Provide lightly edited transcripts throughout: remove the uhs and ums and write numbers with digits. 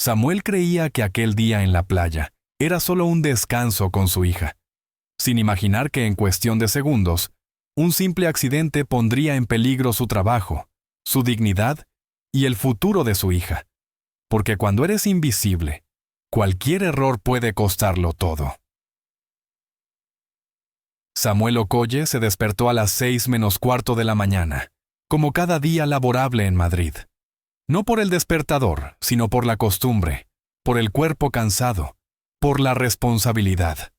Samuel creía que aquel día en la playa era solo un descanso con su hija, sin imaginar que en cuestión de segundos, un simple accidente pondría en peligro su trabajo, su dignidad y el futuro de su hija. Porque cuando eres invisible, cualquier error puede costarlo todo. Samuel Okoye se despertó a las 6:45 de la mañana, como cada día laborable en Madrid. No por el despertador, sino por la costumbre, por el cuerpo cansado, por la responsabilidad.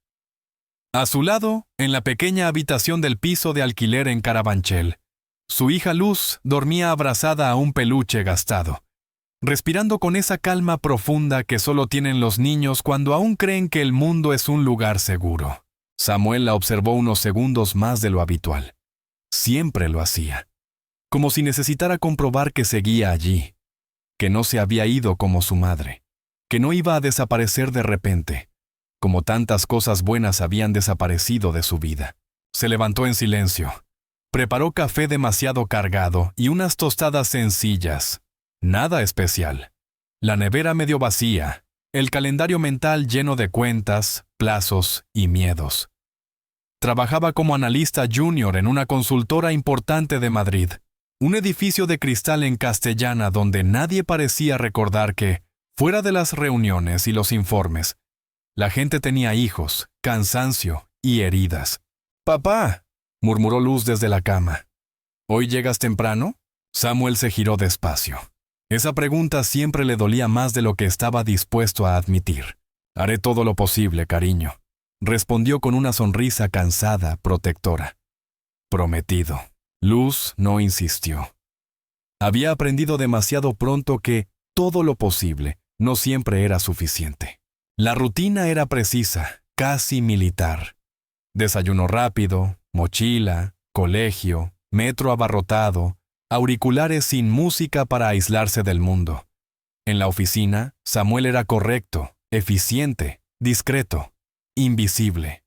A su lado, en la pequeña habitación del piso de alquiler en Carabanchel, su hija Luz dormía abrazada a un peluche gastado, respirando con esa calma profunda que solo tienen los niños cuando aún creen que el mundo es un lugar seguro. Samuel la observó unos segundos más de lo habitual. Siempre lo hacía, como si necesitara comprobar que seguía allí, que no se había ido como su madre, que no iba a desaparecer de repente, como tantas cosas buenas habían desaparecido de su vida. Se levantó en silencio. Preparó café demasiado cargado y unas tostadas sencillas. Nada especial. La nevera medio vacía, el calendario mental lleno de cuentas, plazos y miedos. Trabajaba como analista junior en una consultora importante de Madrid, un edificio de cristal en Castellana donde nadie parecía recordar que, fuera de las reuniones y los informes, la gente tenía hijos, cansancio y heridas. «Papá», murmuró Luz desde la cama. «¿Hoy llegas temprano?» Samuel se giró despacio. Esa pregunta siempre le dolía más de lo que estaba dispuesto a admitir. «Haré todo lo posible, cariño», respondió con una sonrisa cansada, protectora. «Prometido». Luz no insistió. Había aprendido demasiado pronto que todo lo posible no siempre era suficiente. La rutina era precisa, casi militar. Desayuno rápido, mochila, colegio, metro abarrotado, auriculares sin música para aislarse del mundo. En la oficina, Samuel era correcto, eficiente, discreto, invisible.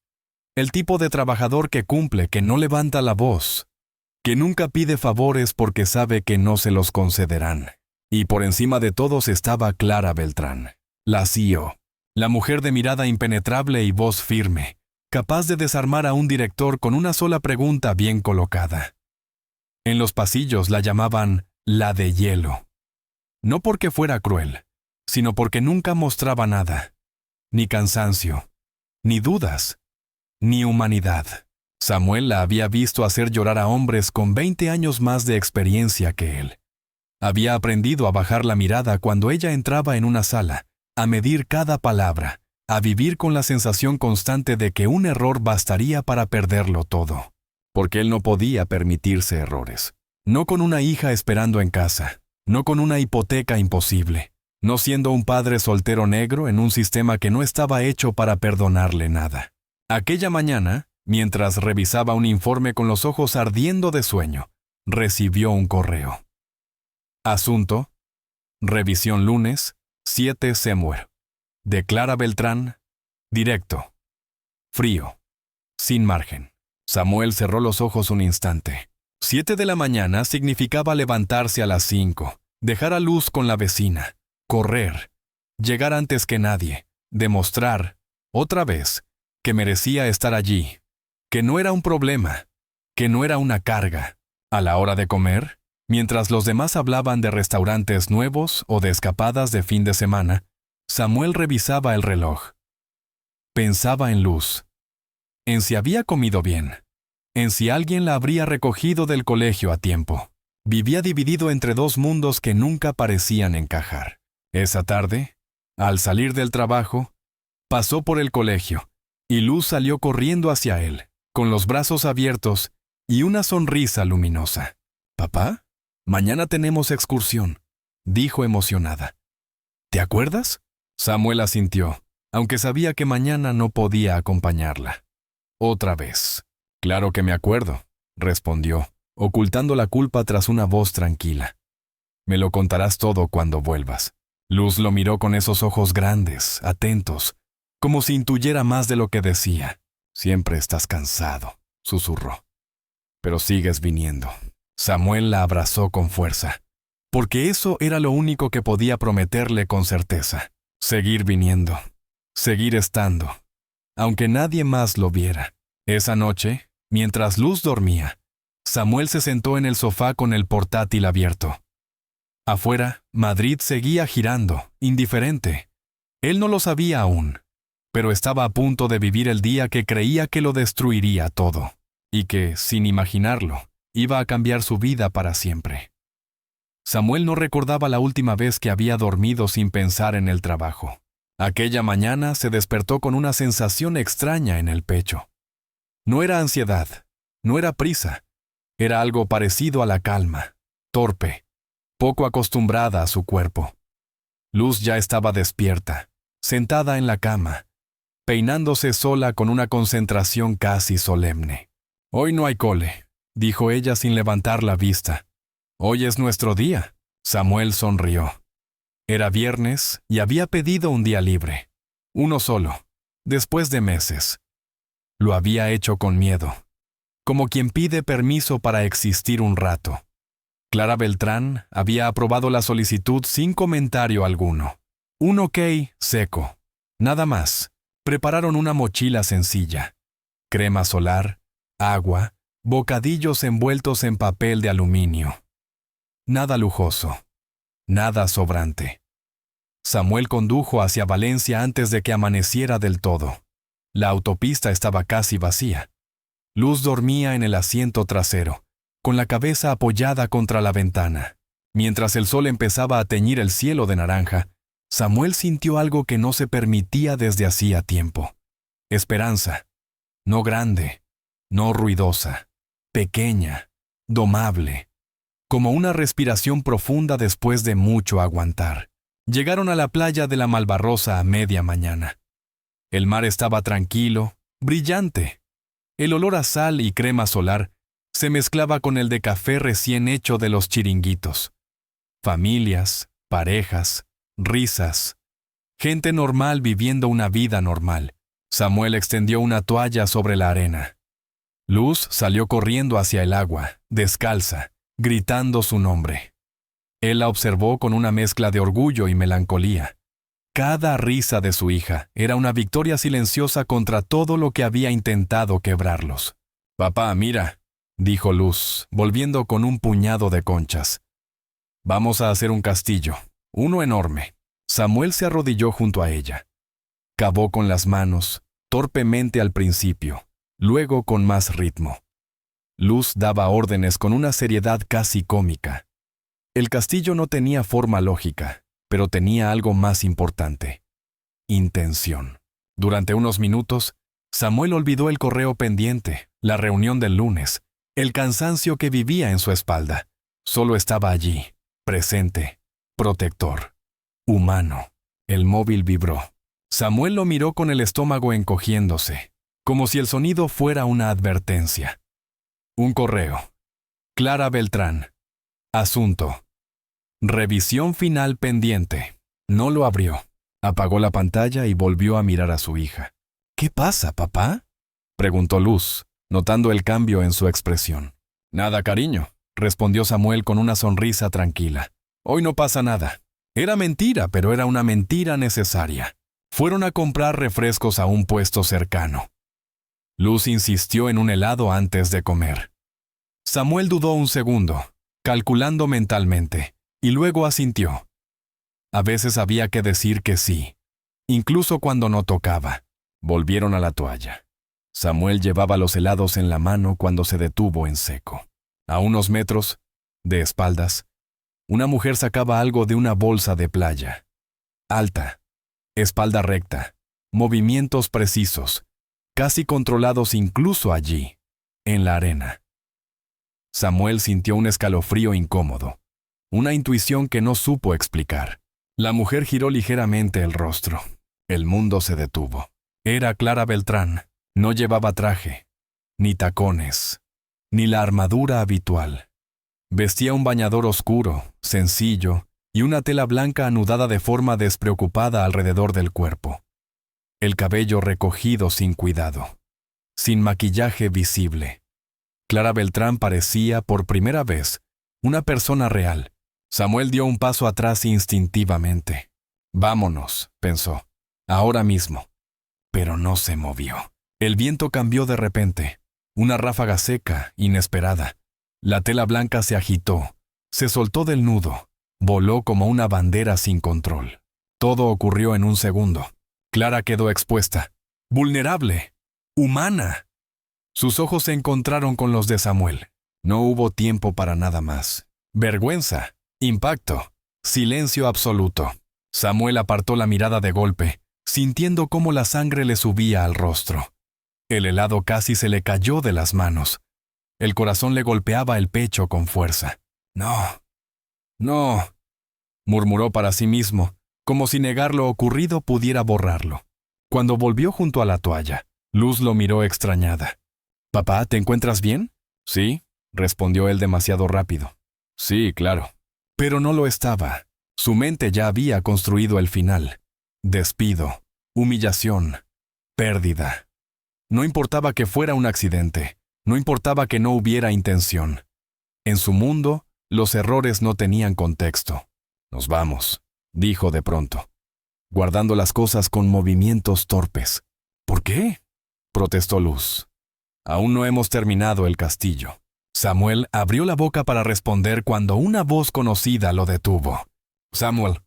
El tipo de trabajador que cumple, que no levanta la voz, que nunca pide favores porque sabe que no se los concederán. Y por encima de todos estaba Clara Beltrán, la CEO. La mujer de mirada impenetrable y voz firme, capaz de desarmar a un director con una sola pregunta bien colocada. En los pasillos la llamaban la de hielo. No porque fuera cruel, sino porque nunca mostraba nada, ni cansancio, ni dudas, ni humanidad. Samuel la había visto hacer llorar a hombres con 20 años más de experiencia que él. Había aprendido a bajar la mirada cuando ella entraba en una sala, a medir cada palabra, a vivir con la sensación constante de que un error bastaría para perderlo todo. Porque él no podía permitirse errores. No con una hija esperando en casa, no con una hipoteca imposible, no siendo un padre soltero negro en un sistema que no estaba hecho para perdonarle nada. Aquella mañana, mientras revisaba un informe con los ojos ardiendo de sueño, recibió un correo. Asunto: revisión lunes, 7 Semwer. De Clara Beltrán, directo. Frío. Sin margen. Samuel cerró los ojos un instante. 7 de la mañana significaba levantarse a las 5, dejar a Luz con la vecina, correr, llegar antes que nadie, demostrar, otra vez, que merecía estar allí, que no era un problema, que no era una carga. A la hora de comer, mientras los demás hablaban de restaurantes nuevos o de escapadas de fin de semana, Samuel revisaba el reloj. Pensaba en Luz, en si había comido bien, en si alguien la habría recogido del colegio a tiempo. Vivía dividido entre dos mundos que nunca parecían encajar. Esa tarde, al salir del trabajo, pasó por el colegio, y Luz salió corriendo hacia él, con los brazos abiertos y una sonrisa luminosa. «Papá, mañana tenemos excursión», dijo emocionada. «¿Te acuerdas?» Samuel asintió, aunque sabía que mañana no podía acompañarla. Otra vez. «Claro que me acuerdo», respondió, ocultando la culpa tras una voz tranquila. «Me lo contarás todo cuando vuelvas». Luz lo miró con esos ojos grandes, atentos, como si intuyera más de lo que decía. «Siempre estás cansado», susurró. «Pero sigues viniendo». Samuel la abrazó con fuerza. porque eso era lo único que podía prometerle con certeza. Seguir viniendo, seguir estando, aunque nadie más lo viera. Esa noche, mientras Luz dormía, Samuel se sentó en el sofá con el portátil abierto. Afuera, Madrid seguía girando, indiferente. Él no lo sabía aún, pero estaba a punto de vivir el día que creía que lo destruiría todo, y que, sin imaginarlo, iba a cambiar su vida para siempre. Samuel no recordaba la última vez que había dormido sin pensar en el trabajo. Aquella mañana se despertó con una sensación extraña en el pecho. No era ansiedad, no era prisa, era algo parecido a la calma, torpe, poco acostumbrada a su cuerpo. Luz ya estaba despierta, sentada en la cama, peinándose sola con una concentración casi solemne. «Hoy no hay cole», dijo ella sin levantar la vista. «Hoy es nuestro día». Samuel sonrió. Era viernes y había pedido un día libre. Uno solo, después de meses. Lo había hecho con miedo, como quien pide permiso para existir un rato. Clara Beltrán había aprobado la solicitud sin comentario alguno. Un ok seco. Nada más. Prepararon una mochila sencilla. Crema solar, agua, bocadillos envueltos en papel de aluminio. Nada lujoso. Nada sobrante. Samuel condujo hacia Valencia antes de que amaneciera del todo. La autopista estaba casi vacía. Luz dormía en el asiento trasero, con la cabeza apoyada contra la ventana. Mientras el sol empezaba a teñir el cielo de naranja, Samuel sintió algo que no se permitía desde hacía tiempo. Esperanza. No grande, no ruidosa, pequeña, domable, como una respiración profunda después de mucho aguantar. Llegaron a la playa de la Malvarrosa a media mañana. El mar estaba tranquilo, brillante. El olor a sal y crema solar se mezclaba con el de café recién hecho de los chiringuitos. Familias, parejas, risas. Gente normal viviendo una vida normal. Samuel extendió una toalla sobre la arena. Luz salió corriendo hacia el agua, descalza, gritando su nombre. Él la observó con una mezcla de orgullo y melancolía. Cada risa de su hija era una victoria silenciosa contra todo lo que había intentado quebrarlos. «Papá, mira», dijo Luz, volviendo con un puñado de conchas. «Vamos a hacer un castillo, uno enorme». Samuel se arrodilló junto a ella. Cavó con las manos, torpemente al principio, luego con más ritmo. Luz daba órdenes con una seriedad casi cómica. El castillo no tenía forma lógica, pero tenía algo más importante: intención. Durante unos minutos, Samuel olvidó el correo pendiente, la reunión del lunes, el cansancio que vivía en su espalda. Solo estaba allí, presente, protector, humano. El móvil vibró. Samuel lo miró con el estómago encogiéndose, como si el sonido fuera una advertencia. Un correo. Clara Beltrán. Asunto. Revisión final pendiente. No lo abrió. Apagó la pantalla y volvió a mirar a su hija. «¿Qué pasa, papá?», preguntó Luz, notando el cambio en su expresión. «Nada, cariño», respondió Samuel con una sonrisa tranquila. «Hoy no pasa nada. Era mentira, pero era una mentira necesaria». Fueron a comprar refrescos a un puesto cercano. Luz insistió en un helado antes de comer. Samuel dudó un segundo, calculando mentalmente, y luego asintió. A veces había que decir que sí, incluso cuando no tocaba. Volvieron a la toalla. Samuel llevaba los helados en la mano cuando se detuvo en seco. A unos metros, de espaldas, una mujer sacaba algo de una bolsa de playa. Alta, espalda recta, movimientos precisos, casi controlados incluso allí, en la arena. Samuel sintió un escalofrío incómodo, una intuición que no supo explicar. La mujer giró ligeramente el rostro. El mundo se detuvo. Era Clara Beltrán. No llevaba traje, ni tacones, ni la armadura habitual. Vestía un bañador oscuro, sencillo, y una tela blanca anudada de forma despreocupada alrededor del cuerpo. El cabello recogido sin cuidado, sin maquillaje visible. Clara Beltrán parecía, por primera vez, una persona real, Samuel dio un paso atrás instintivamente. Vámonos, pensó. Ahora mismo. Pero no se movió. El viento cambió de repente. Una ráfaga seca, inesperada. La tela blanca se agitó, se soltó del nudo, voló como una bandera sin control. Todo ocurrió en un segundo. Clara quedó expuesta, vulnerable, humana. Sus ojos se encontraron con los de Samuel. No hubo tiempo para nada más. Vergüenza, impacto, silencio absoluto. Samuel apartó la mirada de golpe, sintiendo cómo la sangre le subía al rostro. El helado casi se le cayó de las manos. El corazón le golpeaba el pecho con fuerza. No, no, murmuró para sí mismo, como si negar lo ocurrido pudiera borrarlo. Cuando volvió junto a la toalla, Luz lo miró extrañada. «Papá, ¿te encuentras bien?» «Sí», respondió él demasiado rápido. «Sí, claro». Pero no lo estaba. Su mente ya había construido el final. Despido, humillación, pérdida. No importaba que fuera un accidente, no importaba que no hubiera intención. En su mundo, los errores no tenían contexto. «Nos vamos», dijo de pronto, guardando las cosas con movimientos torpes. «¿Por qué?», protestó Luz. «Aún no hemos terminado el castillo». Samuel abrió la boca para responder cuando una voz conocida lo detuvo. «Samuel».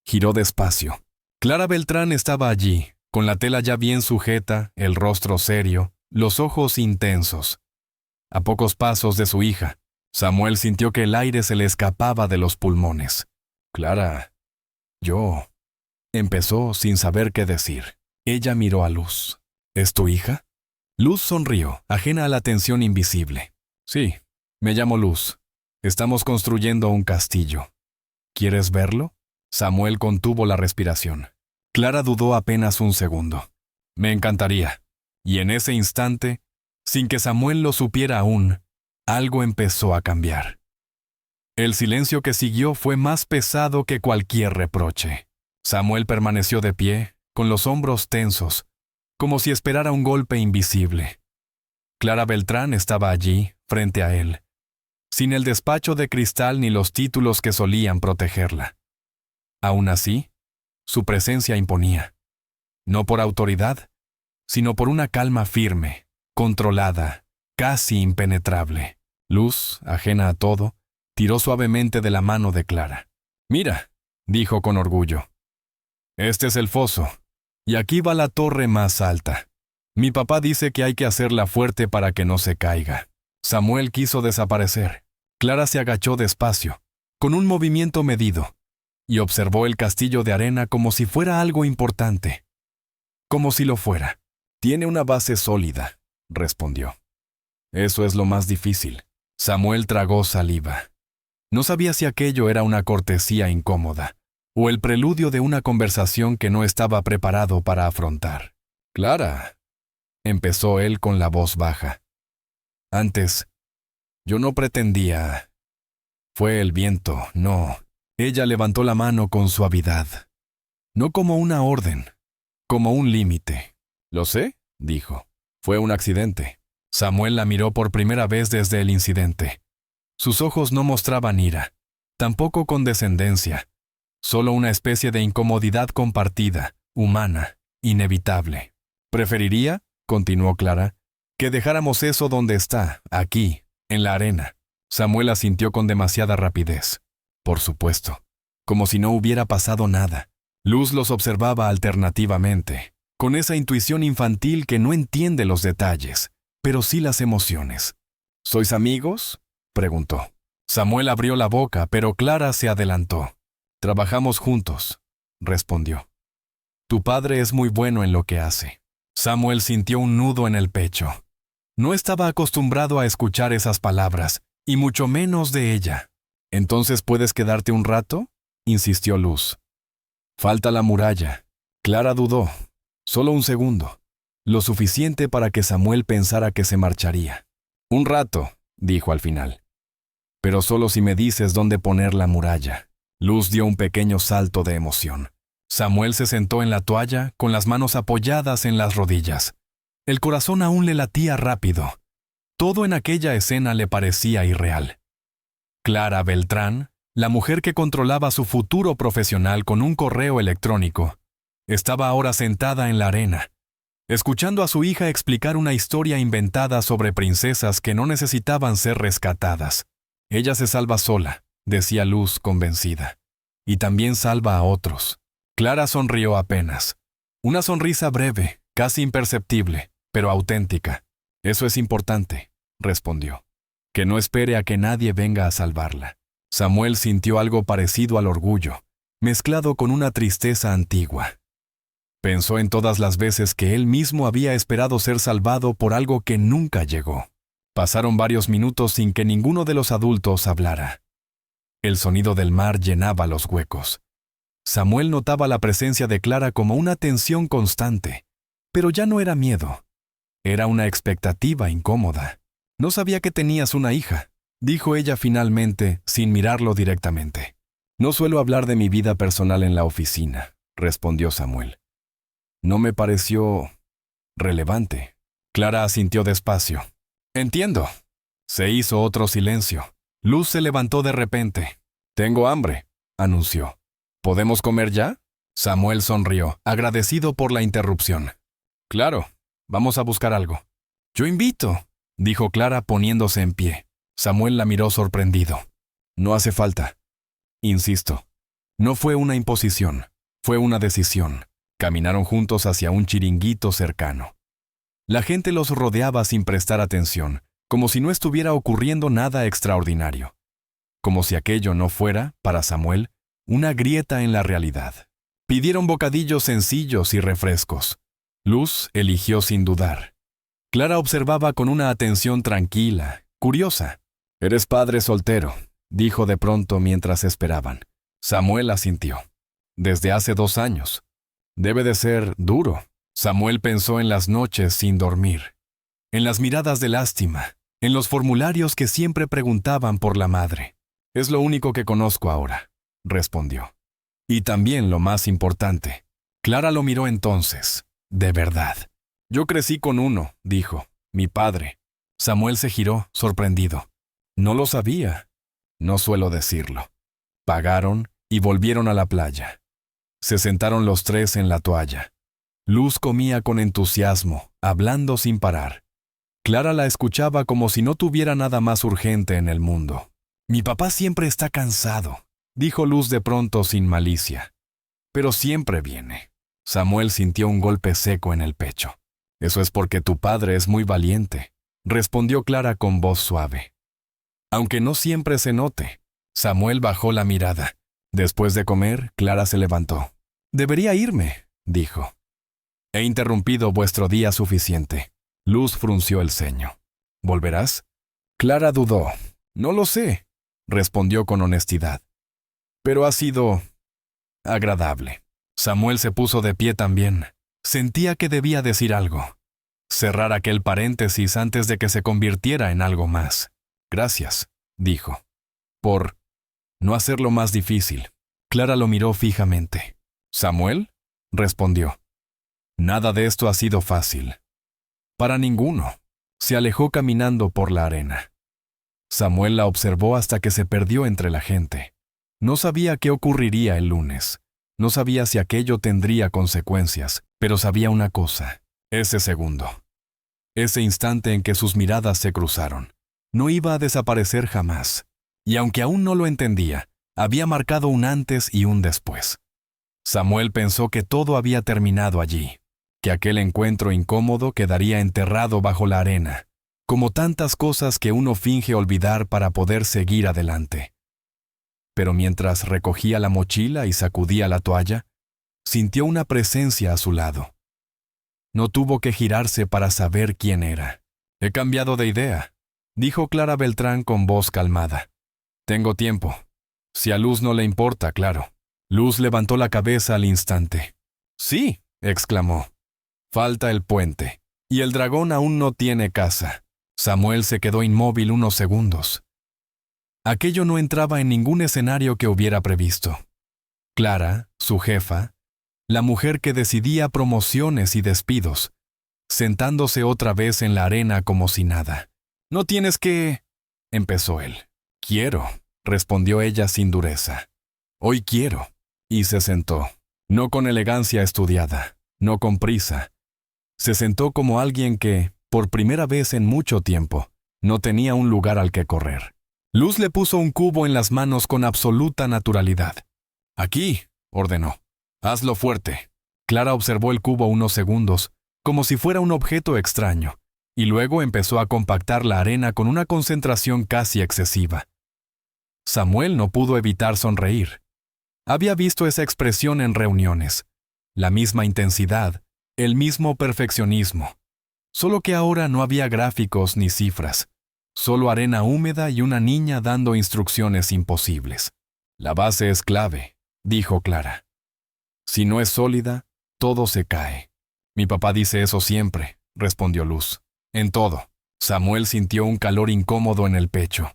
Giró despacio. Clara Beltrán estaba allí, con la tela ya bien sujeta, el rostro serio, los ojos intensos. A pocos pasos de su hija, Samuel sintió que el aire se le escapaba de los pulmones. «Clara, yo...» empezó sin saber qué decir. Ella miró a Luz. «¿Es tu hija?» Luz sonrió, ajena a la tensión invisible. «Sí, me llamo Luz. Estamos construyendo un castillo. ¿Quieres verlo?» Samuel contuvo la respiración. Clara dudó apenas un segundo. «Me encantaría». Y en ese instante, sin que Samuel lo supiera aún, algo empezó a cambiar. El silencio que siguió fue más pesado que cualquier reproche. Samuel permaneció de pie, con los hombros tensos, como si esperara un golpe invisible. Clara Beltrán estaba allí, frente a él, sin el despacho de cristal ni los títulos que solían protegerla. Aún así, su presencia imponía, no por autoridad, sino por una calma firme, controlada, casi impenetrable. Luz, ajena a todo, tiró suavemente de la mano de Clara. «Mira», dijo con orgullo. «Este es el foso, y aquí va la torre más alta. Mi papá dice que hay que hacerla fuerte para que no se caiga». Samuel quiso desaparecer. Clara se agachó despacio, con un movimiento medido, y observó el castillo de arena como si fuera algo importante. Como si lo fuera. «Tiene una base sólida», respondió. «Eso es lo más difícil». Samuel tragó saliva. No sabía si aquello era una cortesía incómoda, o el preludio de una conversación que no estaba preparado para afrontar. «Clara», empezó él con la voz baja. «Antes, yo no pretendía... Fue el viento, no». Ella levantó la mano con suavidad. No como una orden, como un límite. «Lo sé», dijo. «Fue un accidente». Samuel la miró por primera vez desde el incidente. Sus ojos no mostraban ira, tampoco condescendencia, solo una especie de incomodidad compartida, humana, inevitable. «Preferiría», continuó Clara, «que dejáramos eso donde está, aquí, en la arena». Samuel asintió con demasiada rapidez. Por supuesto, como si no hubiera pasado nada. Luz los observaba alternativamente, con esa intuición infantil que no entiende los detalles, pero sí las emociones. «¿Sois amigos?», preguntó. Samuel abrió la boca, pero Clara se adelantó. «Trabajamos juntos», respondió. «Tu padre es muy bueno en lo que hace». Samuel sintió un nudo en el pecho. No estaba acostumbrado a escuchar esas palabras, y mucho menos de ella. «¿Entonces puedes quedarte un rato?», insistió Luz. «Falta la muralla». Clara dudó. Solo un segundo. Lo suficiente para que Samuel pensara que se marcharía. «Un rato», dijo al final. «Pero solo si me dices dónde poner la muralla». Luz dio un pequeño salto de emoción. Samuel se sentó en la toalla, con las manos apoyadas en las rodillas. El corazón aún le latía rápido. Todo en aquella escena le parecía irreal. Clara Beltrán, La mujer que controlaba su futuro profesional con un correo electrónico estaba ahora sentada en la arena, escuchando a su hija explicar una historia inventada sobre princesas que no necesitaban ser rescatadas. Ella se salva sola, decía Luz convencida, y también salva a otros. Clara sonrió apenas. Una sonrisa breve, casi imperceptible, pero auténtica. Eso es importante, respondió. Que no espere a que nadie venga a salvarla. Samuel sintió algo parecido al orgullo, mezclado con una tristeza antigua. Pensó en todas las veces que él mismo había esperado ser salvado por algo que nunca llegó. Pasaron varios minutos sin que ninguno de los adultos hablara. El sonido del mar llenaba los huecos. Samuel notaba la presencia de Clara como una tensión constante, pero ya no era miedo. Era una expectativa incómoda. No sabía que tenías una hija, dijo ella finalmente, sin mirarlo directamente. No suelo hablar de mi vida personal en la oficina, respondió Samuel. No me pareció relevante. Clara asintió despacio. Entiendo. Se hizo otro silencio. Luz se levantó de repente. Tengo hambre, anunció. ¿Podemos comer ya? Samuel sonrió, agradecido por la interrupción. Claro, vamos a buscar algo. Yo invito, dijo Clara poniéndose en pie. Samuel la miró sorprendido. No hace falta. Insisto, no fue una imposición, fue una decisión. Caminaron juntos hacia un chiringuito cercano. La gente los rodeaba sin prestar atención, como si no estuviera ocurriendo nada extraordinario. Como si aquello no fuera, para Samuel, una grieta en la realidad. Pidieron bocadillos sencillos y refrescos. Luz eligió sin dudar. Clara observaba con una atención tranquila, curiosa. «Eres padre soltero», dijo de pronto mientras esperaban. Samuel asintió. «Desde hace 2 años. Debe de ser duro». Samuel pensó en las noches sin dormir, en las miradas de lástima, en los formularios que siempre preguntaban por la madre. «Es lo único que conozco ahora», respondió. «Y también lo más importante». Clara lo miró entonces. «De verdad». «Yo crecí con uno», dijo, «mi padre». Samuel se giró, sorprendido. «No lo sabía». «No suelo decirlo». Pagaron y volvieron a la playa. Se sentaron los tres en la toalla. Luz comía con entusiasmo, hablando sin parar. Clara la escuchaba como si no tuviera nada más urgente en el mundo. «Mi papá siempre está cansado», dijo Luz de pronto sin malicia. «Pero siempre viene». Samuel sintió un golpe seco en el pecho. «Eso es porque tu padre es muy valiente», respondió Clara con voz suave. «Aunque no siempre se note». Samuel bajó la mirada. Después de comer, Clara se levantó. «Debería irme», dijo. «He interrumpido vuestro día suficiente». Luz frunció el ceño. «¿Volverás?» Clara dudó. «No lo sé», respondió con honestidad. «Pero ha sido agradable». Samuel se puso de pie también. Sentía que debía decir algo. Cerrar aquel paréntesis antes de que se convirtiera en algo más. «Gracias», dijo. «Por no hacerlo más difícil». Clara lo miró fijamente. «¿Samuel?», respondió. «Nada de esto ha sido fácil». «Para ninguno». Se alejó caminando por la arena. Samuel la observó hasta que se perdió entre la gente. No sabía qué ocurriría el lunes. No sabía si aquello tendría consecuencias, pero sabía una cosa. Ese segundo. Ese instante en que sus miradas se cruzaron. No iba a desaparecer jamás. Y aunque aún no lo entendía, había marcado un antes y un después. Samuel pensó que todo había terminado allí, que aquel encuentro incómodo quedaría enterrado bajo la arena, como tantas cosas que uno finge olvidar para poder seguir adelante. Pero mientras recogía la mochila y sacudía la toalla, sintió una presencia a su lado. No tuvo que girarse para saber quién era. «He cambiado de idea», dijo Clara Beltrán con voz calmada. «Tengo tiempo. Si a Luz no le importa, claro». Luz levantó la cabeza al instante. «Sí», exclamó. «Falta el puente. Y el dragón aún no tiene casa». Samuel se quedó inmóvil unos segundos. Aquello no entraba en ningún escenario que hubiera previsto. Clara, su jefa, la mujer que decidía promociones y despidos, sentándose otra vez en la arena como si nada. «No tienes que...», empezó él. «Quiero», respondió ella sin dureza. Hoy quiero. Y se sentó. No con elegancia estudiada, no con prisa. Se sentó como alguien que, por primera vez en mucho tiempo, no tenía un lugar al que correr. Luz le puso un cubo en las manos con absoluta naturalidad. Aquí, ordenó. Hazlo fuerte. Clara observó el cubo unos segundos, como si fuera un objeto extraño, y luego empezó a compactar la arena con una concentración casi excesiva. Samuel no pudo evitar sonreír. Había visto esa expresión en reuniones. La misma intensidad, el mismo perfeccionismo. Solo que ahora no había gráficos ni cifras. Solo arena húmeda y una niña dando instrucciones imposibles. La base es clave, dijo Clara. Si no es sólida, todo se cae. Mi papá dice eso siempre, respondió Luz. En todo. Samuel sintió un calor incómodo en el pecho.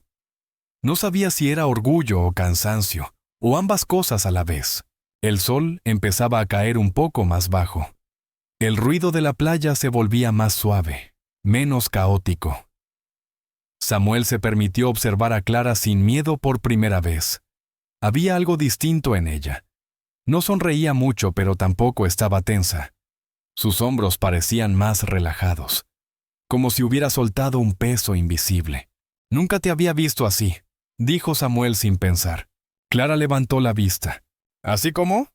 No sabía si era orgullo o cansancio, o ambas cosas a la vez. El sol empezaba a caer un poco más bajo. El ruido de la playa se volvía más suave, menos caótico. Samuel se permitió observar a Clara sin miedo por primera vez. Había algo distinto en ella. No sonreía mucho, pero tampoco estaba tensa. Sus hombros parecían más relajados, como si hubiera soltado un peso invisible. Nunca te había visto así, dijo Samuel sin pensar. Clara levantó la vista. ¿Así como?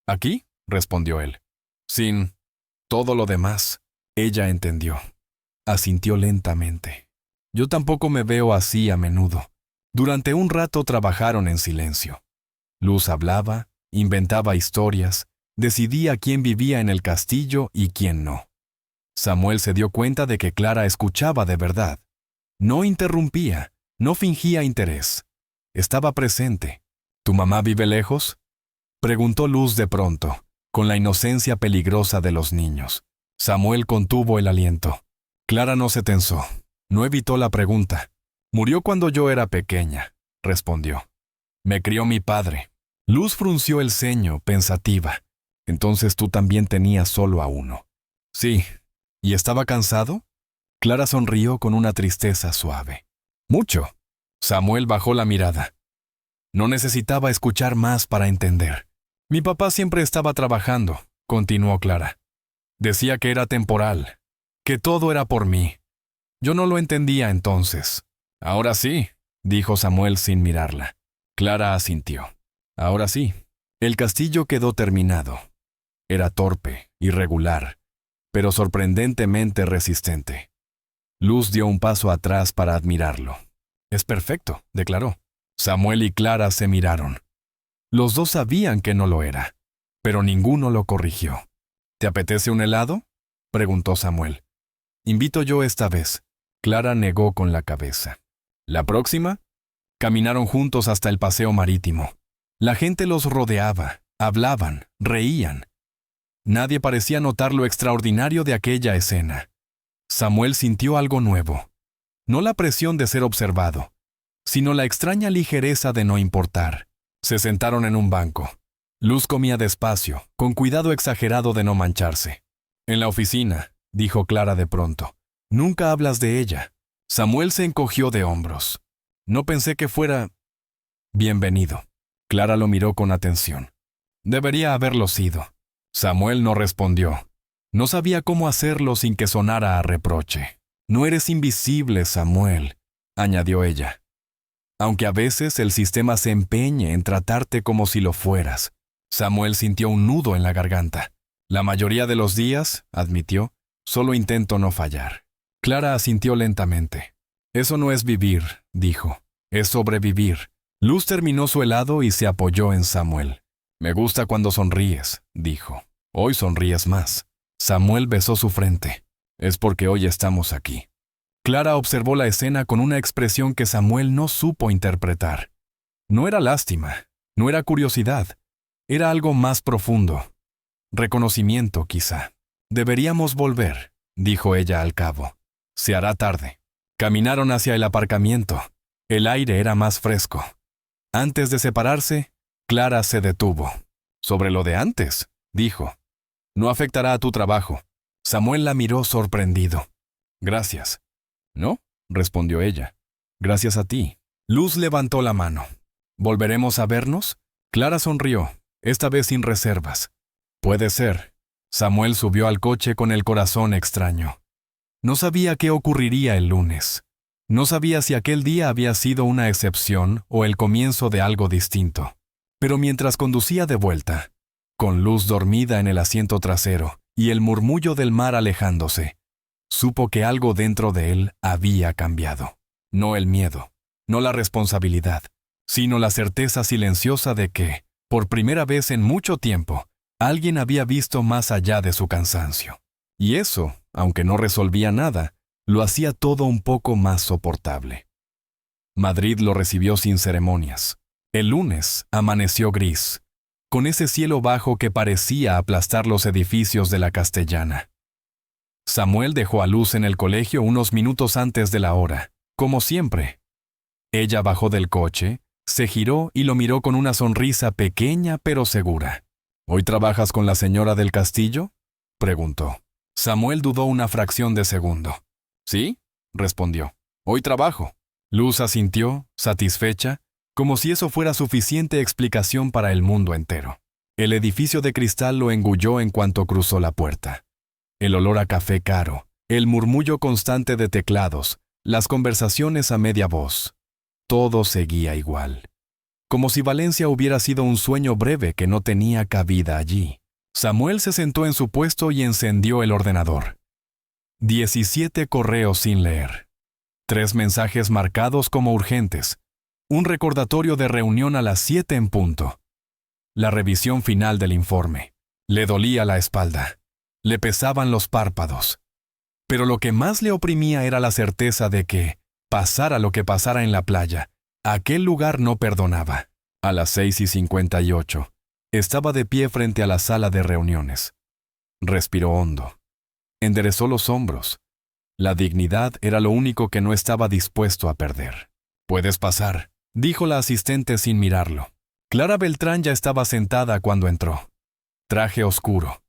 ¿Aquí? Respondió él. Sin todo lo demás. Ella entendió. Asintió lentamente. Yo tampoco me veo así a menudo. Durante un rato trabajaron en silencio. Luz hablaba, inventaba historias, decidía quién vivía en el castillo y quién no. Samuel se dio cuenta de que Clara escuchaba de verdad. No interrumpía, no fingía interés. Estaba presente. ¿Tu mamá vive lejos? Preguntó Luz de pronto, con la inocencia peligrosa de los niños. Samuel contuvo el aliento. Clara no se tensó. No evitó la pregunta. Murió cuando yo era pequeña, respondió. Me crió mi padre. Luz frunció el ceño, pensativa. Entonces tú también tenías solo a uno. Sí. ¿Y estaba cansado? Clara sonrió con una tristeza suave. Mucho. Samuel bajó la mirada. No necesitaba escuchar más para entender. Mi papá siempre estaba trabajando, continuó Clara. Decía que era temporal, que todo era por mí. Yo no lo entendía entonces. Ahora sí, dijo Samuel sin mirarla. Clara asintió. Ahora sí. El castillo quedó terminado. Era torpe, irregular, pero sorprendentemente resistente. Luz dio un paso atrás para admirarlo. Es perfecto, declaró. Samuel y Clara se miraron. Los dos sabían que no lo era, pero ninguno lo corrigió. ¿Te apetece un helado? Preguntó Samuel. Invito yo esta vez. Clara negó con la cabeza. ¿La próxima? Caminaron juntos hasta el paseo marítimo. La gente los rodeaba, hablaban, reían. Nadie parecía notar lo extraordinario de aquella escena. Samuel sintió algo nuevo. No la presión de ser observado, sino la extraña ligereza de no importar. Se sentaron en un banco. Luz comía despacio, con cuidado exagerado de no mancharse. En la oficina, dijo Clara de pronto. Nunca hablas de ella. Samuel se encogió de hombros. No pensé que fuera... Bienvenido. Clara lo miró con atención. Debería haberlo sido. Samuel no respondió. No sabía cómo hacerlo sin que sonara a reproche. No eres invisible, Samuel, añadió ella. Aunque a veces el sistema se empeñe en tratarte como si lo fueras. Samuel sintió un nudo en la garganta. La mayoría de los días, admitió, solo intento no fallar. Clara asintió lentamente. Eso no es vivir, dijo. Es sobrevivir. Luz terminó su helado y se apoyó en Samuel. Me gusta cuando sonríes, dijo. Hoy sonríes más. Samuel besó su frente. Es porque hoy estamos aquí. Clara observó la escena con una expresión que Samuel no supo interpretar. No era lástima, no era curiosidad, era algo más profundo. Reconocimiento, quizá. Deberíamos volver, dijo ella al cabo. Se hará tarde. Caminaron hacia el aparcamiento. El aire era más fresco. Antes de separarse, Clara se detuvo. Sobre lo de antes, dijo. No afectará a tu trabajo. Samuel la miró sorprendido. Gracias. ¿No? Respondió ella. Gracias a ti. Luz levantó la mano. ¿Volveremos a vernos? Clara sonrió, esta vez sin reservas. Puede ser. Samuel subió al coche con el corazón extraño. No sabía qué ocurriría el lunes. No sabía si aquel día había sido una excepción o el comienzo de algo distinto. Pero mientras conducía de vuelta, con luz dormida en el asiento trasero y el murmullo del mar alejándose, supo que algo dentro de él había cambiado. No el miedo, no la responsabilidad, sino la certeza silenciosa de que, por primera vez en mucho tiempo, alguien había visto más allá de su cansancio. Y eso, aunque no resolvía nada, lo hacía todo un poco más soportable. Madrid lo recibió sin ceremonias. El lunes amaneció gris, con ese cielo bajo que parecía aplastar los edificios de la Castellana. Samuel dejó a Luz en el colegio unos minutos antes de la hora, como siempre. Ella bajó del coche, se giró y lo miró con una sonrisa pequeña pero segura. ¿Hoy trabajas con la señora del castillo?, preguntó. Samuel dudó una fracción de segundo. ¿Sí?, respondió. Hoy trabajo. Luz asintió, satisfecha, como si eso fuera suficiente explicación para el mundo entero. El edificio de cristal lo engulló en cuanto cruzó la puerta. El olor a café caro, el murmullo constante de teclados, las conversaciones a media voz. Todo seguía igual. Como si Valencia hubiera sido un sueño breve que no tenía cabida allí. Samuel se sentó en su puesto y encendió el ordenador. 17 correos sin leer. 3 mensajes marcados como urgentes. Un recordatorio de reunión a las 7 en punto. La revisión final del informe. Le dolía la espalda. Le pesaban los párpados. Pero lo que más le oprimía era la certeza de que, pasara lo que pasara en la playa, aquel lugar no perdonaba. A las 6:58, estaba de pie frente a la sala de reuniones. Respiró hondo. Enderezó los hombros. La dignidad era lo único que no estaba dispuesto a perder. «Puedes pasar», dijo la asistente sin mirarlo. Clara Beltrán ya estaba sentada cuando entró. Traje oscuro,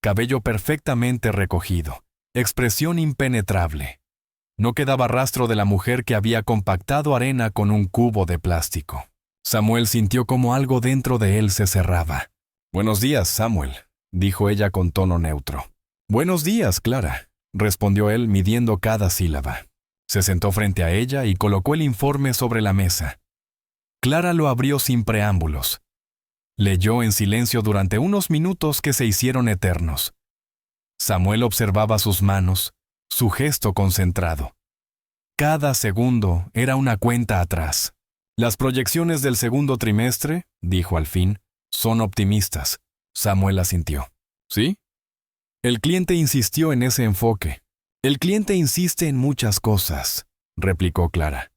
cabello perfectamente recogido, expresión impenetrable. No quedaba rastro de la mujer que había compactado arena con un cubo de plástico. Samuel sintió como algo dentro de él se cerraba. «Buenos días, Samuel», dijo ella con tono neutro. «Buenos días, Clara», respondió él midiendo cada sílaba. Se sentó frente a ella y colocó el informe sobre la mesa. Clara lo abrió sin preámbulos. Leyó en silencio durante unos minutos que se hicieron eternos. Samuel observaba sus manos, su gesto concentrado. Cada segundo era una cuenta atrás. «Las proyecciones del segundo trimestre», dijo al fin, «son optimistas». Samuel asintió. «¿Sí?» El cliente insistió en ese enfoque. «El cliente insiste en muchas cosas», replicó Clara.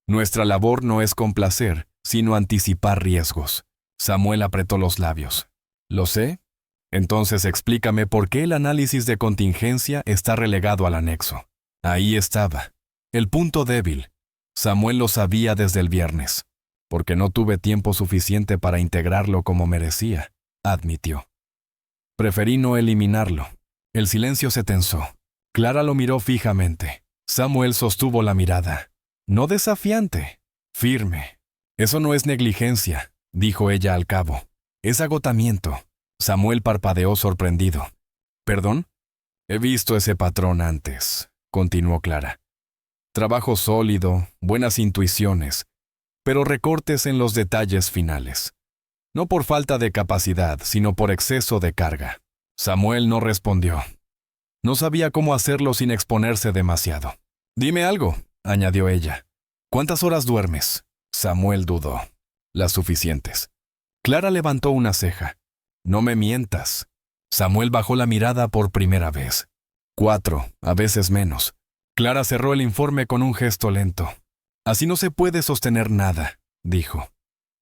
«Nuestra labor no es complacer, sino anticipar riesgos». Samuel apretó los labios. «¿Lo sé? Entonces explícame por qué el análisis de contingencia está relegado al anexo». Ahí estaba, el punto débil. Samuel lo sabía desde el viernes. «Porque no tuve tiempo suficiente para integrarlo como merecía», admitió. «Preferí no eliminarlo». El silencio se tensó. Clara lo miró fijamente. Samuel sostuvo la mirada. No desafiante, firme. «Eso no es negligencia», dijo ella al cabo. «Es agotamiento». Samuel parpadeó sorprendido. «¿Perdón?» «He visto ese patrón antes», continuó Clara. «Trabajo sólido, buenas intuiciones, pero recortes en los detalles finales. No por falta de capacidad, sino por exceso de carga». Samuel no respondió. No sabía cómo hacerlo sin exponerse demasiado. «Dime algo», añadió ella. «¿Cuántas horas duermes?» Samuel dudó. «Las suficientes». Clara levantó una ceja. «No me mientas». Samuel bajó la mirada por primera vez. 4, a veces menos. Clara cerró el informe con un gesto lento. «Así no se puede sostener nada», dijo.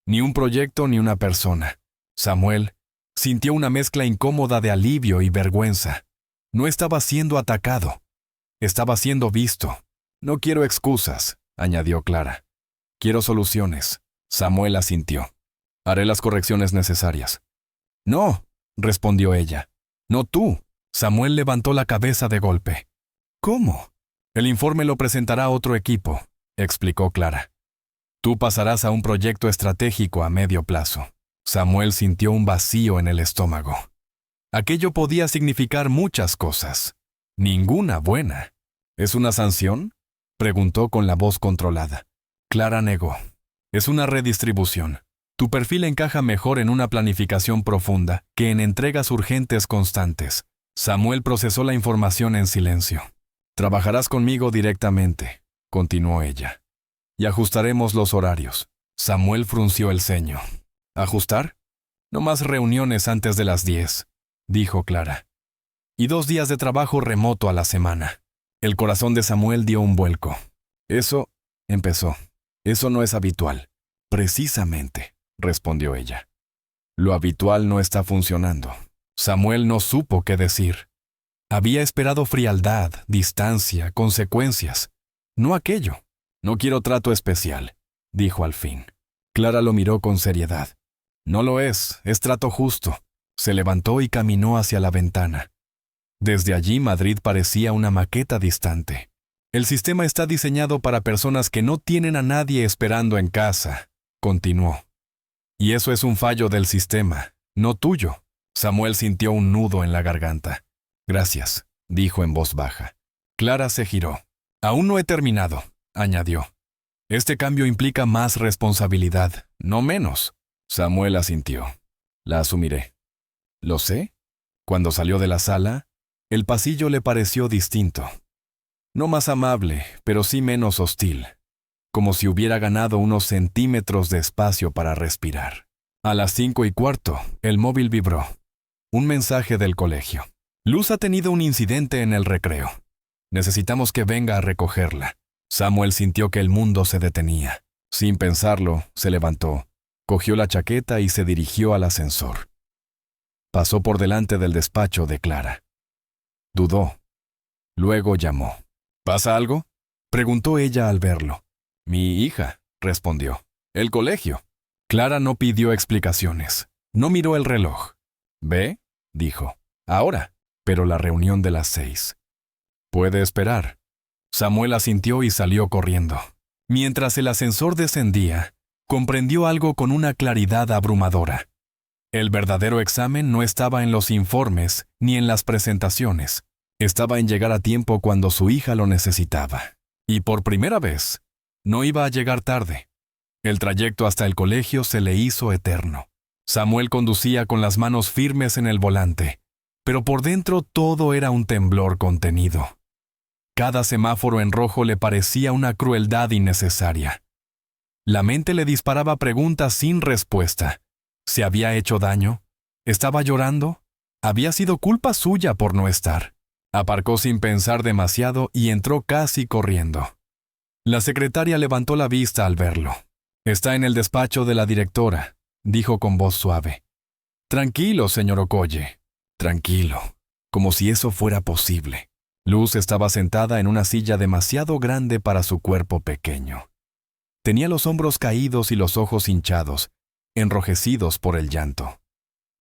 «Ni un proyecto ni una persona». Samuel sintió una mezcla incómoda de alivio y vergüenza. No estaba siendo atacado. Estaba siendo visto. «No quiero excusas», añadió Clara. «Quiero soluciones». Samuel asintió. «Haré las correcciones necesarias». «No», respondió ella. «No tú». Samuel levantó la cabeza de golpe. «¿Cómo?» «El informe lo presentará otro equipo», explicó Clara. Tú pasarás a un proyecto estratégico a medio plazo. Samuel sintió un vacío en el estómago. Aquello podía significar muchas cosas. Ninguna buena. ¿Es una sanción?, preguntó con la voz controlada. Clara negó. Es una redistribución. Tu perfil encaja mejor en una planificación profunda que en entregas urgentes constantes. Samuel procesó la información en silencio. Trabajarás conmigo directamente, continuó ella. Y ajustaremos los horarios. Samuel frunció el ceño. ¿Ajustar? No más reuniones antes de las 10, dijo Clara. Y 2 días de trabajo remoto a la semana. El corazón de Samuel dio un vuelco. Eso, empezó. Eso no es habitual. Precisamente, respondió ella. Lo habitual no está funcionando. Samuel no supo qué decir. Había esperado frialdad, distancia, consecuencias. No aquello. No quiero trato especial, dijo al fin. Clara lo miró con seriedad. No lo es trato justo. Se levantó y caminó hacia la ventana. Desde allí Madrid parecía una maqueta distante. El sistema está diseñado para personas que no tienen a nadie esperando en casa, continuó. Y eso es un fallo del sistema, no tuyo. Samuel sintió un nudo en la garganta. Gracias, dijo en voz baja. Clara se giró. Aún no he terminado, añadió. Este cambio implica más responsabilidad, no menos. Samuel asintió. La asumiré. ¿Lo sé? Cuando salió de la sala, el pasillo le pareció distinto. No más amable, pero sí menos hostil. Como si hubiera ganado unos centímetros de espacio para respirar. A las 5:15, el móvil vibró. Un mensaje del colegio. Luz ha tenido un incidente en el recreo. Necesitamos que venga a recogerla. Samuel sintió que el mundo se detenía. Sin pensarlo, se levantó, cogió la chaqueta y se dirigió al ascensor. Pasó por delante del despacho de Clara. Dudó. Luego llamó. ¿Pasa algo?, preguntó ella al verlo. Mi hija, respondió. El colegio. Clara no pidió explicaciones. No miró el reloj. ¿Ve?, dijo. Ahora. Pero la reunión de las 6. Puede esperar. Samuel asintió y salió corriendo. Mientras el ascensor descendía, comprendió algo con una claridad abrumadora. El verdadero examen no estaba en los informes ni en las presentaciones. Estaba en llegar a tiempo cuando su hija lo necesitaba. Y por primera vez, no iba a llegar tarde. El trayecto hasta el colegio se le hizo eterno. Samuel conducía con las manos firmes en el volante, pero por dentro todo era un temblor contenido. Cada semáforo en rojo le parecía una crueldad innecesaria. La mente le disparaba preguntas sin respuesta. ¿Se había hecho daño? ¿Estaba llorando? ¿Había sido culpa suya por no estar? Aparcó sin pensar demasiado y entró casi corriendo. La secretaria levantó la vista al verlo. Está en el despacho de la directora, dijo con voz suave. Tranquilo, señor Okoye. Tranquilo. Como si eso fuera posible. Luz estaba sentada en una silla demasiado grande para su cuerpo pequeño. Tenía los hombros caídos y los ojos hinchados, enrojecidos por el llanto.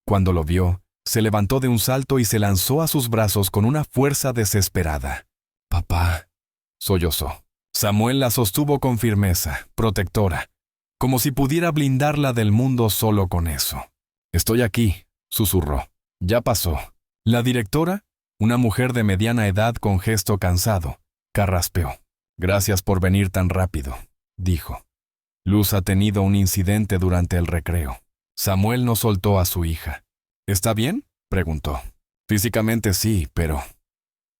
Cuando lo vio, se levantó de un salto y se lanzó a sus brazos con una fuerza desesperada. «Papá», sollozó. Samuel la sostuvo con firmeza, protectora, como si pudiera blindarla del mundo solo con eso. «Estoy aquí», susurró. «Ya pasó». La directora, una mujer de mediana edad con gesto cansado, carraspeó. «Gracias por venir tan rápido», dijo. Luz ha tenido un incidente durante el recreo. Samuel no soltó a su hija. ¿Está bien?, preguntó. Físicamente sí, pero...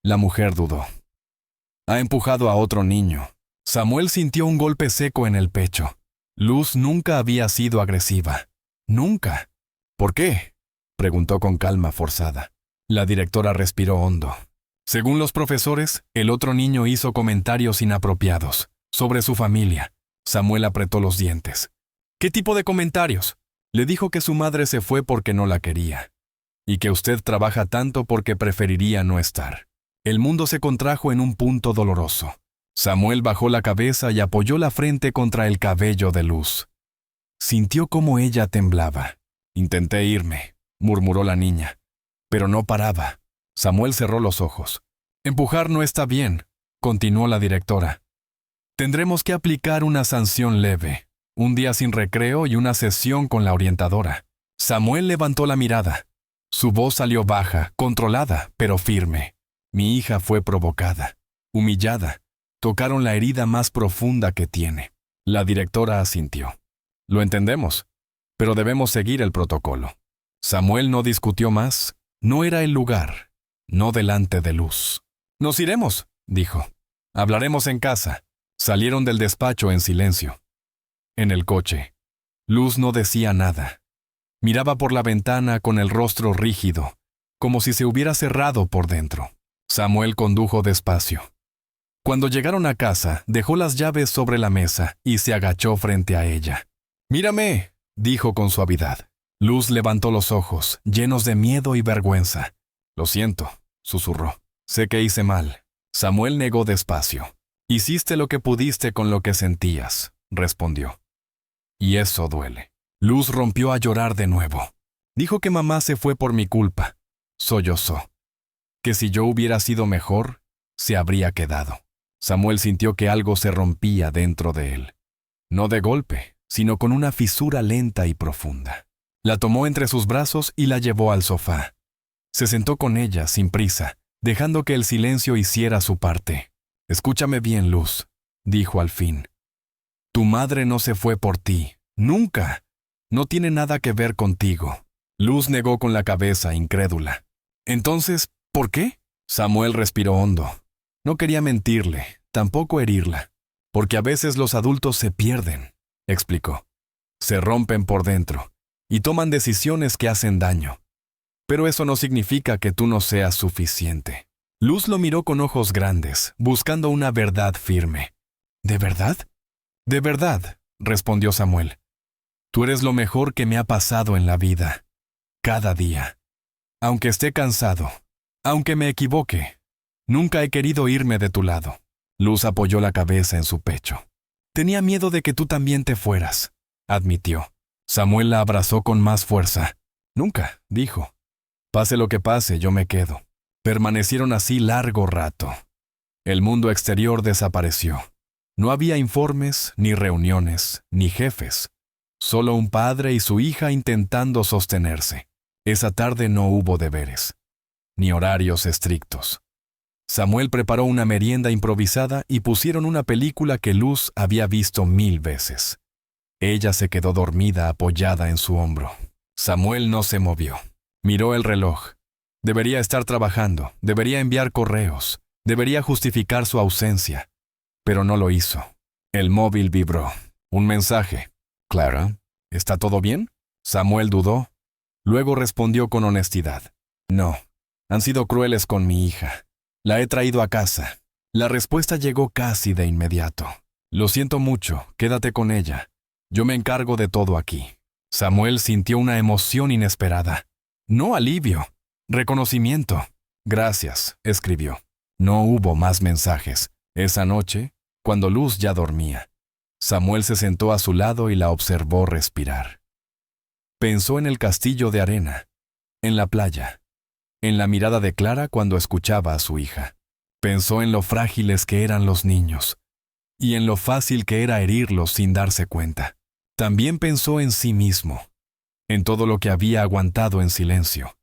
La mujer dudó. Ha empujado a otro niño. Samuel sintió un golpe seco en el pecho. Luz nunca había sido agresiva. Nunca. ¿Por qué?, preguntó con calma forzada. La directora respiró hondo. Según los profesores, el otro niño hizo comentarios inapropiados sobre su familia. Samuel apretó los dientes. ¿Qué tipo de comentarios? Le dijo que su madre se fue porque no la quería, y que usted trabaja tanto porque preferiría no estar. El mundo se contrajo en un punto doloroso. Samuel bajó la cabeza y apoyó la frente contra el cabello de Luz. Sintió cómo ella temblaba. Intenté irme, murmuró la niña, pero no paraba. Samuel cerró los ojos. Empujar no está bien, continuó la directora. Tendremos que aplicar una sanción leve. Un día sin recreo y una sesión con la orientadora. Samuel levantó la mirada. Su voz salió baja, controlada, pero firme. Mi hija fue provocada, humillada. Tocaron la herida más profunda que tiene. La directora asintió. Lo entendemos, pero debemos seguir el protocolo. Samuel no discutió más. No era el lugar, no delante de Luz. Nos iremos, dijo. Hablaremos en casa. Salieron del despacho en silencio. En el coche, Luz no decía nada. Miraba por la ventana con el rostro rígido, como si se hubiera cerrado por dentro. Samuel condujo despacio. Cuando llegaron a casa, dejó las llaves sobre la mesa y se agachó frente a ella. «Mírame», dijo con suavidad. Luz levantó los ojos, llenos de miedo y vergüenza. «Lo siento», susurró. «Sé que hice mal». Samuel negó despacio. «Hiciste lo que pudiste con lo que sentías», respondió. «Y eso duele». Luz rompió a llorar de nuevo. Dijo que mamá se fue por mi culpa. Sollozó. Que si yo hubiera sido mejor, se habría quedado. Samuel sintió que algo se rompía dentro de él. No de golpe, sino con una fisura lenta y profunda. La tomó entre sus brazos y la llevó al sofá. Se sentó con ella, sin prisa, dejando que el silencio hiciera su parte. «Escúchame bien, Luz», dijo al fin. «Tu madre no se fue por ti. Nunca. No tiene nada que ver contigo». Luz negó con la cabeza, incrédula. «Entonces, ¿por qué?» Samuel respiró hondo. No quería mentirle, tampoco herirla. «Porque a veces los adultos se pierden», explicó. «Se rompen por dentro y toman decisiones que hacen daño. Pero eso no significa que tú no seas suficiente». Luz lo miró con ojos grandes, buscando una verdad firme. «¿De verdad?» «De verdad», respondió Samuel. «Tú eres lo mejor que me ha pasado en la vida. Cada día. Aunque esté cansado, aunque me equivoque, nunca he querido irme de tu lado». Luz apoyó la cabeza en su pecho. «Tenía miedo de que tú también te fueras», admitió. Samuel la abrazó con más fuerza. «Nunca», dijo. «Pase lo que pase, yo me quedo». Permanecieron así largo rato. El mundo exterior desapareció. No había informes, ni reuniones, ni jefes. Solo un padre y su hija intentando sostenerse. Esa tarde no hubo deberes, ni horarios estrictos. Samuel preparó una merienda improvisada y pusieron una película que Luz había visto 1000 veces. Ella se quedó dormida apoyada en su hombro. Samuel no se movió. Miró el reloj. Debería estar trabajando, debería enviar correos, debería justificar su ausencia. Pero no lo hizo. El móvil vibró. Un mensaje. «Clara, ¿está todo bien?» Samuel dudó. Luego respondió con honestidad. «No, han sido crueles con mi hija. La he traído a casa». La respuesta llegó casi de inmediato. «Lo siento mucho, quédate con ella. Yo me encargo de todo aquí». Samuel sintió una emoción inesperada. No alivio, reconocimiento. «Gracias», escribió. No hubo más mensajes. Esa noche, cuando Luz ya dormía, Samuel se sentó a su lado y la observó respirar. Pensó en el castillo de arena, en la playa, en la mirada de Clara cuando escuchaba a su hija. Pensó en lo frágiles que eran los niños y en lo fácil que era herirlos sin darse cuenta. También pensó en sí mismo, en todo lo que había aguantado en silencio,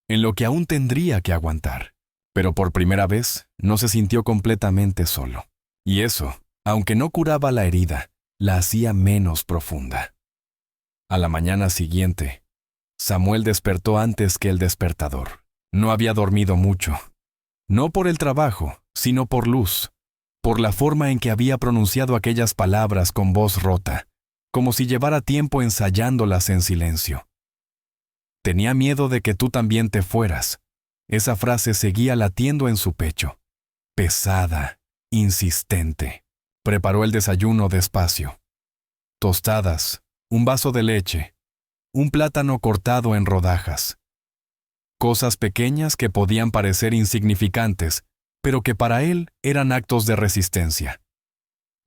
en lo que aún tendría que aguantar. Pero por primera vez no se sintió completamente solo. Y eso, aunque no curaba la herida, la hacía menos profunda. A la mañana siguiente, Samuel despertó antes que el despertador. No había dormido mucho. No por el trabajo, sino por Luz, por la forma en que había pronunciado aquellas palabras con voz rota, como si llevara tiempo ensayándolas en silencio. «Tenía miedo de que tú también te fueras». Esa frase seguía latiendo en su pecho. Pesada, insistente. Preparó el desayuno despacio. Tostadas, un vaso de leche, un plátano cortado en rodajas. Cosas pequeñas que podían parecer insignificantes, pero que para él eran actos de resistencia.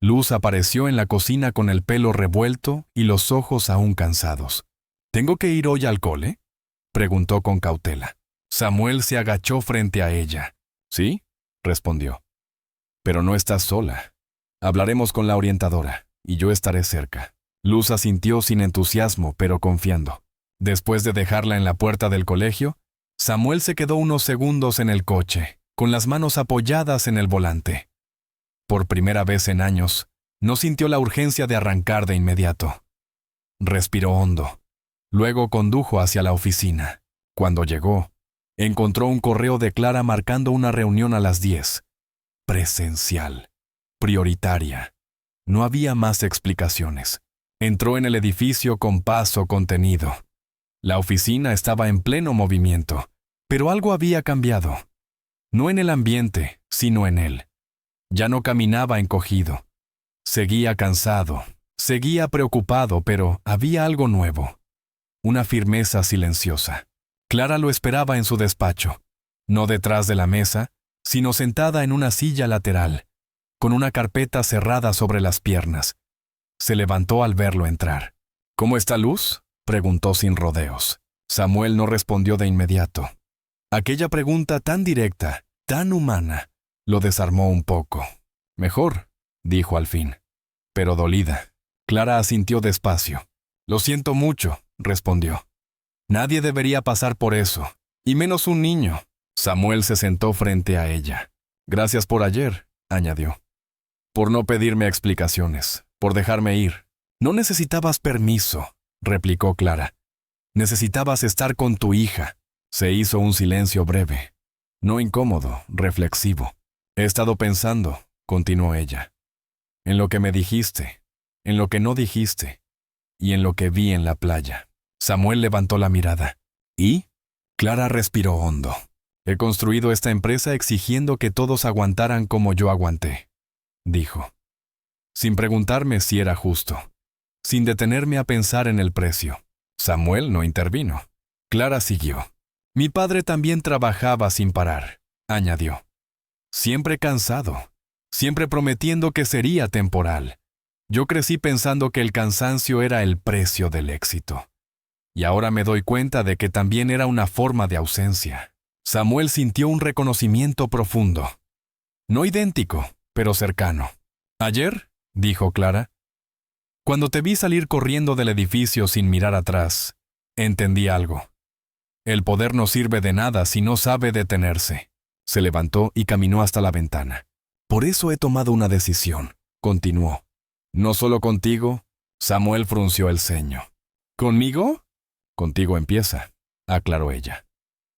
Luz apareció en la cocina con el pelo revuelto y los ojos aún cansados. «¿Tengo que ir hoy al cole?», preguntó con cautela. Samuel se agachó frente a ella. «Sí», respondió. «Pero no estás sola. Hablaremos con la orientadora, y yo estaré cerca». Luz asintió sin entusiasmo, pero confiando. Después de dejarla en la puerta del colegio, Samuel se quedó unos segundos en el coche, con las manos apoyadas en el volante. Por primera vez en años, no sintió la urgencia de arrancar de inmediato. Respiró hondo. Luego condujo hacia la oficina. Cuando llegó, encontró un correo de Clara marcando una reunión a las 10. Presencial. Prioritaria. No había más explicaciones. Entró en el edificio con paso contenido. La oficina estaba en pleno movimiento, pero algo había cambiado. No en el ambiente, sino en él. Ya no caminaba encogido. Seguía cansado, seguía preocupado, pero había algo nuevo. Una firmeza silenciosa. Clara lo esperaba en su despacho, no detrás de la mesa, sino sentada en una silla lateral, con una carpeta cerrada sobre las piernas. Se levantó al verlo entrar. ¿Cómo está Luz?, preguntó sin rodeos. Samuel no respondió de inmediato. Aquella pregunta tan directa, tan humana, lo desarmó un poco. Mejor, dijo al fin, pero dolida. Clara asintió despacio. Lo siento mucho, respondió. Nadie debería pasar por eso, y menos un niño. Samuel se sentó frente a ella. Gracias por ayer, añadió. Por no pedirme explicaciones, por dejarme ir. No necesitabas permiso, replicó Clara. Necesitabas estar con tu hija. Se hizo un silencio breve, no incómodo, reflexivo. He estado pensando, continuó ella, en lo que me dijiste, en lo que no dijiste, y en lo que vi en la playa. Samuel levantó la mirada. ¿Y? Clara respiró hondo. He construido esta empresa exigiendo que todos aguantaran como yo aguanté, dijo. Sin preguntarme si era justo, sin detenerme a pensar en el precio. Samuel no intervino. Clara siguió. Mi padre también trabajaba sin parar, añadió. Siempre cansado, siempre prometiendo que sería temporal. Yo crecí pensando que el cansancio era el precio del éxito. Y ahora me doy cuenta de que también era una forma de ausencia. Samuel sintió un reconocimiento profundo. No idéntico, pero cercano. Ayer, dijo Clara, cuando te vi salir corriendo del edificio sin mirar atrás, entendí algo. El poder no sirve de nada si no sabe detenerse. Se levantó y caminó hasta la ventana. Por eso he tomado una decisión, continuó. No solo contigo, Samuel frunció el ceño. ¿Conmigo? Contigo empieza, aclaró ella.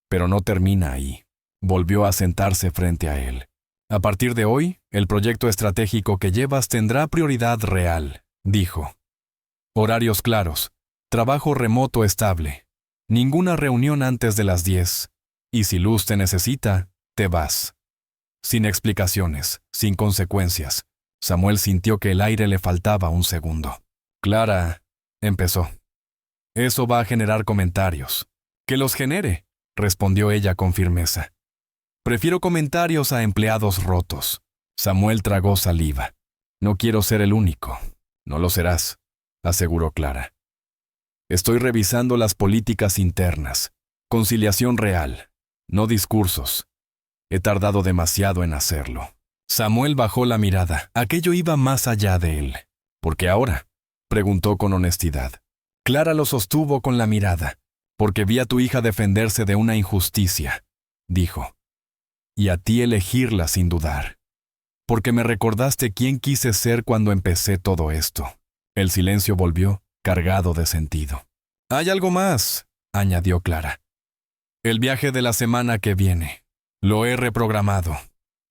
Pero no termina ahí. Volvió a sentarse frente a él. A partir de hoy, el proyecto estratégico que llevas tendrá prioridad real, dijo. Horarios claros, trabajo remoto estable, ninguna reunión antes de las 10, y si Luz te necesita, te vas. Sin explicaciones, sin consecuencias. Samuel sintió que el aire le faltaba un segundo. Clara, empezó. Eso va a generar comentarios. Que los genere, respondió ella con firmeza. Prefiero comentarios a empleados rotos. Samuel tragó saliva. No quiero ser el único. No lo serás, aseguró Clara. Estoy revisando las políticas internas. Conciliación real, no discursos. He tardado demasiado en hacerlo. Samuel bajó la mirada. Aquello iba más allá de él. ¿Por qué ahora?, preguntó con honestidad. Clara lo sostuvo con la mirada. Porque vi a tu hija defenderse de una injusticia, dijo. Y a ti elegirla sin dudar. Porque me recordaste quién quise ser cuando empecé todo esto. El silencio volvió, cargado de sentido. Hay algo más, añadió Clara. El viaje de la semana que viene. Lo he reprogramado.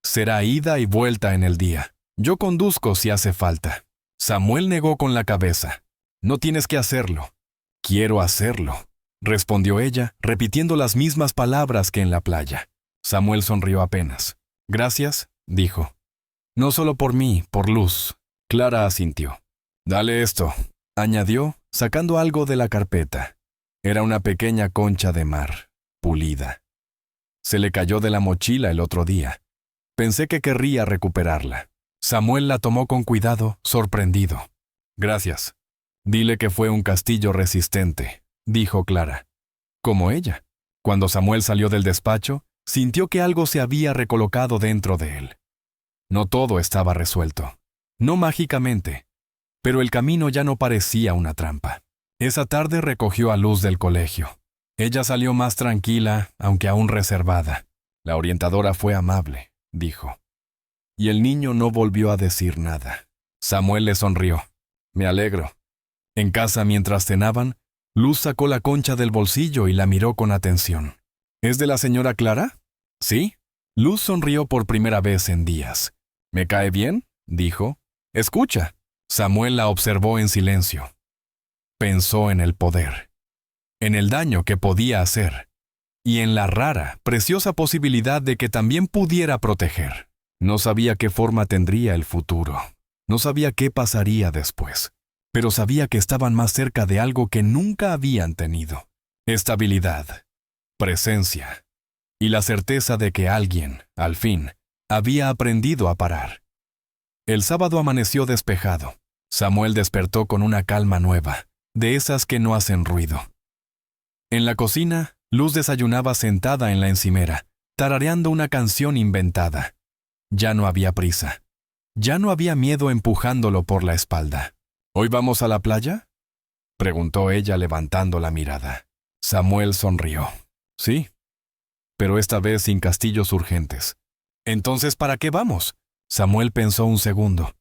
Será ida y vuelta en el día. Yo conduzco si hace falta. Samuel negó con la cabeza. No tienes que hacerlo. Quiero hacerlo, respondió ella, repitiendo las mismas palabras que en la playa. Samuel sonrió apenas. Gracias, dijo. No solo por mí, por Luz. Clara asintió. Dale esto, añadió, sacando algo de la carpeta. Era una pequeña concha de mar, pulida. Se le cayó de la mochila el otro día. Pensé que querría recuperarla. Samuel la tomó con cuidado, sorprendido. Gracias. Dile que fue un castillo resistente, dijo Clara. Como ella. Cuando Samuel salió del despacho, sintió que algo se había recolocado dentro de él. No todo estaba resuelto. No mágicamente, Pero el camino ya no parecía una trampa. Esa tarde recogió a Luz del colegio. Ella salió más tranquila, aunque aún reservada. La orientadora fue amable, dijo. Y el niño no volvió a decir nada. Samuel le sonrió. Me alegro. En casa, mientras cenaban, Luz sacó la concha del bolsillo y la miró con atención. ¿Es de la señora Clara? Sí. Luz sonrió por primera vez en días. ¿Me cae bien?, dijo. Escucha. Samuel la observó en silencio. Pensó en el poder, en el daño que podía hacer, y en la rara, preciosa posibilidad de que también pudiera proteger. No sabía qué forma tendría el futuro. No sabía qué pasaría después. Pero sabía que estaban más cerca de algo que nunca habían tenido. Estabilidad, presencia, y la certeza de que alguien, al fin, había aprendido a parar. El sábado amaneció despejado. Samuel despertó con una calma nueva, de esas que no hacen ruido. En la cocina, Luz desayunaba sentada en la encimera, tarareando una canción inventada. Ya no había prisa. Ya no había miedo empujándolo por la espalda. ¿Hoy vamos a la playa?, preguntó ella levantando la mirada. Samuel sonrió. Sí, pero esta vez sin castillos urgentes. ¿Entonces para qué vamos? Samuel pensó un segundo.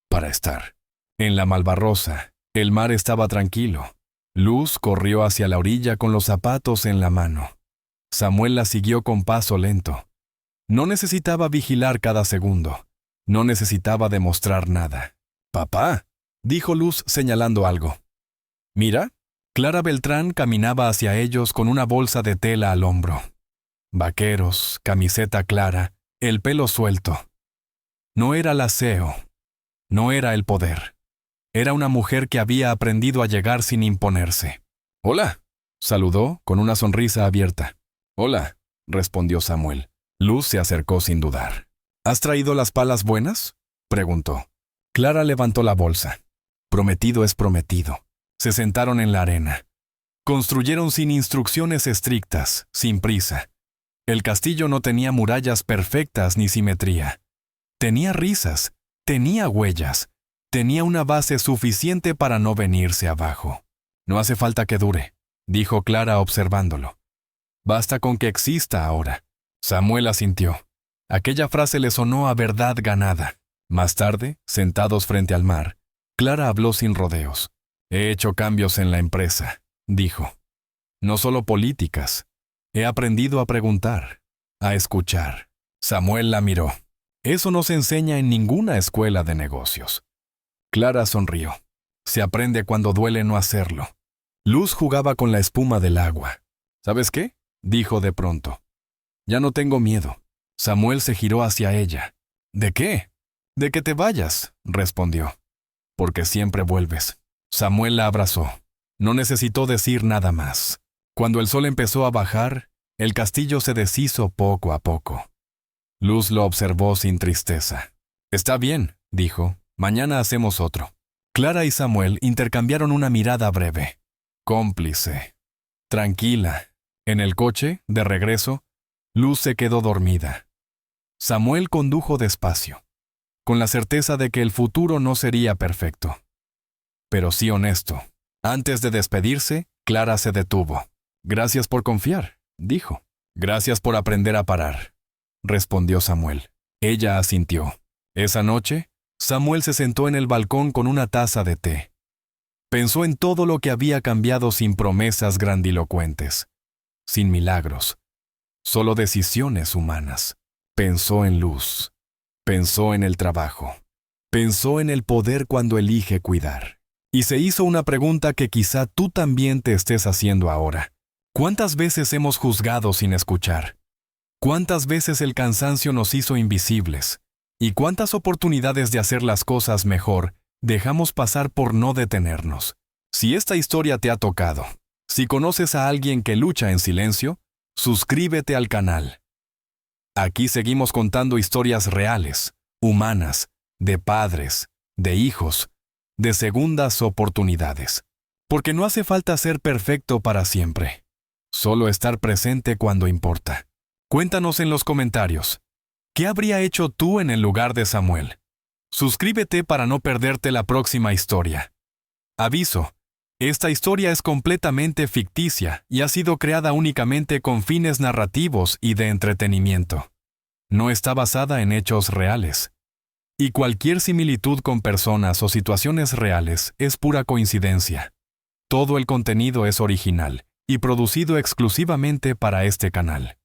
Para estar. En la Malvarrosa, el mar estaba tranquilo. Luz corrió hacia la orilla con los zapatos en la mano. Samuel la siguió con paso lento. No necesitaba vigilar cada segundo. No necesitaba demostrar nada. «Papá», dijo Luz señalando algo. «Mira». Clara Beltrán caminaba hacia ellos con una bolsa de tela al hombro. Vaqueros, camiseta clara, el pelo suelto. No era el aseo. No era el poder. Era una mujer que había aprendido a llegar sin imponerse. «Hola», saludó con una sonrisa abierta. «Hola», respondió Samuel. Luz se acercó sin dudar. «¿Has traído las palas buenas?», preguntó. Clara levantó la bolsa. Prometido es prometido. Se sentaron en la arena. Construyeron sin instrucciones estrictas, sin prisa. El castillo no tenía murallas perfectas ni simetría. Tenía risas, tenía huellas, tenía una base suficiente para no venirse abajo. «No hace falta que dure», dijo Clara observándolo. «Basta con que exista ahora». Samuel asintió. Aquella frase le sonó a verdad ganada. Más tarde, sentados frente al mar, Clara habló sin rodeos. «He hecho cambios en la empresa», dijo. «No solo políticas. He aprendido a preguntar, a escuchar». Samuel la miró. «Eso no se enseña en ninguna escuela de negocios». Clara sonrió. «Se aprende cuando duele no hacerlo». Luz jugaba con la espuma del agua. «¿Sabes qué?», dijo de pronto. «Ya no tengo miedo». Samuel se giró hacia ella. «¿De qué?». «De que te vayas», respondió. «Porque siempre vuelves». Samuel la abrazó. No necesitó decir nada más. Cuando el sol empezó a bajar, el castillo se deshizo poco a poco. Luz lo observó sin tristeza. «Está bien», dijo. «Mañana hacemos otro». Clara y Samuel intercambiaron una mirada breve. Cómplice. Tranquila. En el coche, de regreso, Luz se quedó dormida. Samuel condujo despacio, con la certeza de que el futuro no sería perfecto, pero sí honesto. Antes de despedirse, Clara se detuvo. «Gracias por confiar», dijo. «Gracias por aprender a parar», respondió Samuel. Ella asintió. Esa noche, Samuel se sentó en el balcón con una taza de té. Pensó en todo lo que había cambiado sin promesas grandilocuentes, sin milagros, solo decisiones humanas. Pensó en Luz. Pensó en el trabajo. Pensó en el poder cuando elige cuidar. Y se hizo una pregunta que quizá tú también te estés haciendo ahora. ¿Cuántas veces hemos juzgado sin escuchar? ¿Cuántas veces el cansancio nos hizo invisibles? ¿Y cuántas oportunidades de hacer las cosas mejor dejamos pasar por no detenernos? Si esta historia te ha tocado, si conoces a alguien que lucha en silencio, suscríbete al canal. Aquí seguimos contando historias reales, humanas, de padres, de hijos, de segundas oportunidades. Porque no hace falta ser perfecto para siempre. Solo estar presente cuando importa. Cuéntanos en los comentarios. ¿Qué habría hecho tú en el lugar de Samuel? Suscríbete para no perderte la próxima historia. Aviso: esta historia es completamente ficticia y ha sido creada únicamente con fines narrativos y de entretenimiento. No está basada en hechos reales. Y cualquier similitud con personas o situaciones reales es pura coincidencia. Todo el contenido es original y producido exclusivamente para este canal.